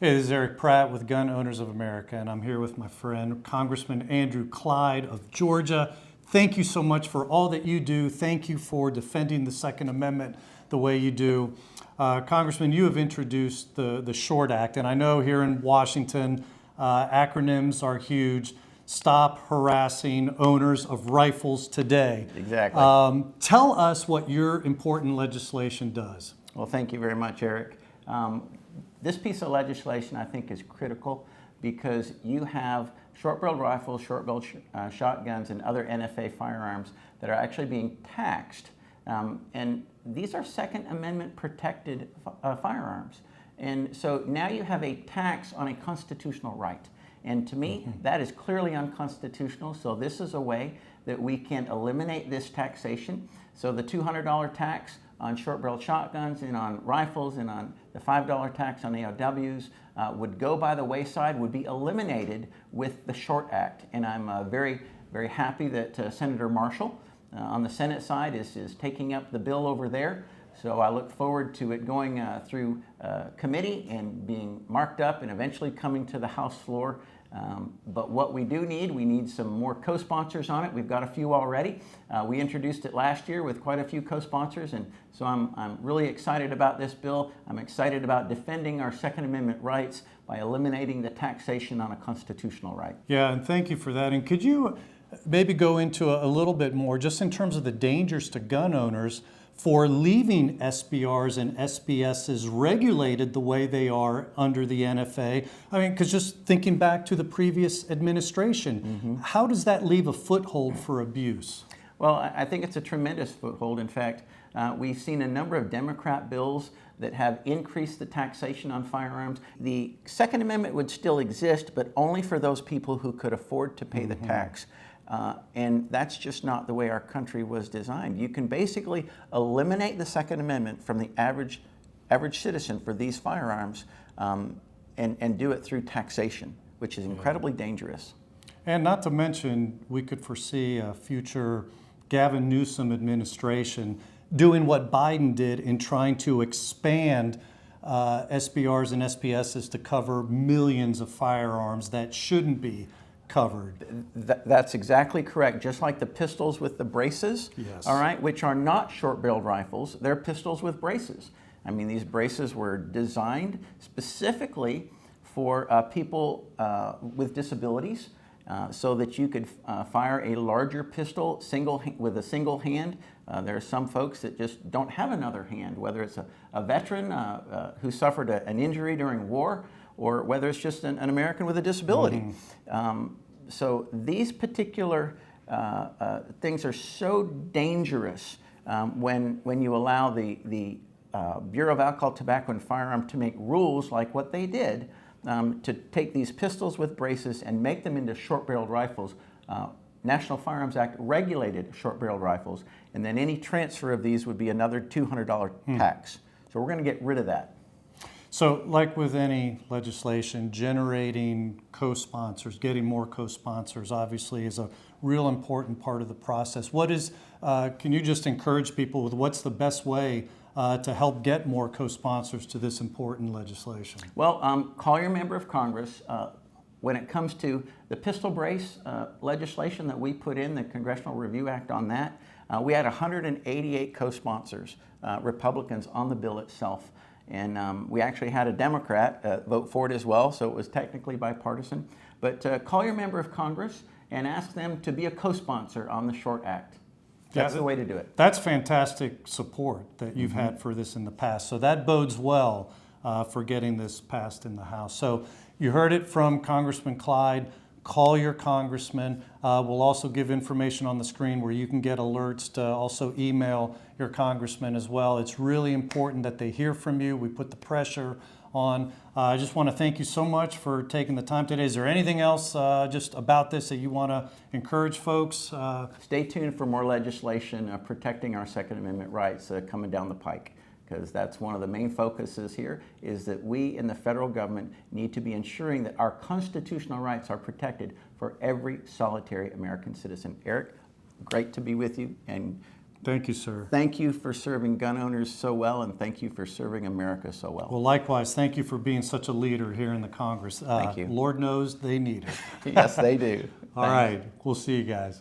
Hey, this is Eric Pratt with Gun Owners of America, and I'm here with my friend, Congressman Andrew Clyde of Georgia. Thank you so much for all that you do. Thank you for defending the Second Amendment the way you do. Congressman, you have introduced the SHORT Act, and I know here in Washington, acronyms are huge. Stop Harassing Owners of Rifles Today. Exactly. Tell us what your important legislation does. Well, thank you very much, Eric. This piece of legislation I think is critical because you have short-barreled rifles, short-barreled shotguns, and other NFA firearms that are actually being taxed. And these are Second Amendment protected firearms. And so now you have a tax on a constitutional right. And to me, that is clearly unconstitutional. So this is a way that we can eliminate this taxation. So the $200 tax on short-barreled shotguns and on rifles and on the $5 tax on AOWs would go by the wayside, would be eliminated with the SHORT Act. And I'm very, very happy that Senator Marshall on the Senate side is taking up the bill over there. So I look forward to it going through committee and being marked up and eventually coming to the House floor. But what we need some more co-sponsors on it. We've got a few already. We introduced it last year with quite a few co-sponsors, and so I'm really excited about this bill. I'm excited about defending our Second Amendment rights by eliminating the taxation on a constitutional right. Yeah, and thank you for that. And could you maybe go into a little bit more just in terms of the dangers to gun owners for leaving SBRs and SBSs regulated the way they are under the NFA? I mean, because just thinking back to the previous administration, how does that leave a foothold for abuse? Well, I think it's a tremendous foothold. In fact, we've seen a number of Democrat bills that have increased the taxation on firearms. The Second Amendment would still exist, but only for those people who could afford to pay the tax. And that's just not the way our country was designed. You can basically eliminate the Second Amendment from the average citizen for these firearms and do it through taxation, which is incredibly dangerous. And not to mention, we could foresee a future Gavin Newsom administration doing what Biden did in trying to expand SBRs and SBSs to cover millions of firearms that shouldn't be covered. That's exactly correct. Just like the pistols with the braces, yes. All right, which are not short-barreled rifles, they're pistols with braces. I mean, these braces were designed specifically for people with disabilities so that you could fire a larger pistol with a single hand. There are some folks that just don't have another hand, whether it's a veteran who suffered an injury during war, or whether it's just an American with a disability. So these particular things are so dangerous when you allow the Bureau of Alcohol, Tobacco, and Firearms to make rules like what they did to take these pistols with braces and make them into short-barreled rifles. National Firearms Act regulated short-barreled rifles, and then any transfer of these would be another $200 tax. So we're going to get rid of that. So like with any legislation, generating co-sponsors, getting more co-sponsors obviously is a real important part of the process. Can you just encourage people with what's the best way to help get more co-sponsors to this important legislation? Well, call your member of Congress. When it comes to the pistol brace legislation that we put in, the Congressional Review Act on that, we had 188 co-sponsors, Republicans, on the bill itself. And we actually had a Democrat vote for it as well, so it was technically bipartisan. But call your member of Congress and ask them to be a co-sponsor on the SHORT Act. That's the way to do it. That's fantastic support that you've had for this in the past. So that bodes well for getting this passed in the House. So you heard it from Congressman Clyde. Call your congressman. We'll also give information on the screen where you can get alerts to also email your congressman as well. It's really important that they hear from you. We put the pressure on. I just want to thank you so much for taking the time today. Is there anything else just about this that you want to encourage folks? Stay tuned for more legislation protecting our Second Amendment rights coming down the pike, because that's one of the main focuses here, is that we in the federal government need to be ensuring that our constitutional rights are protected for every solitary American citizen. Eric, great to be with you, and Thank you, sir. Thank you for serving gun owners so well, and thank you for serving America so well. Well, likewise, thank you for being such a leader here in the Congress. Thank you. Lord knows they need it. Yes, they do. All right, we'll see you guys.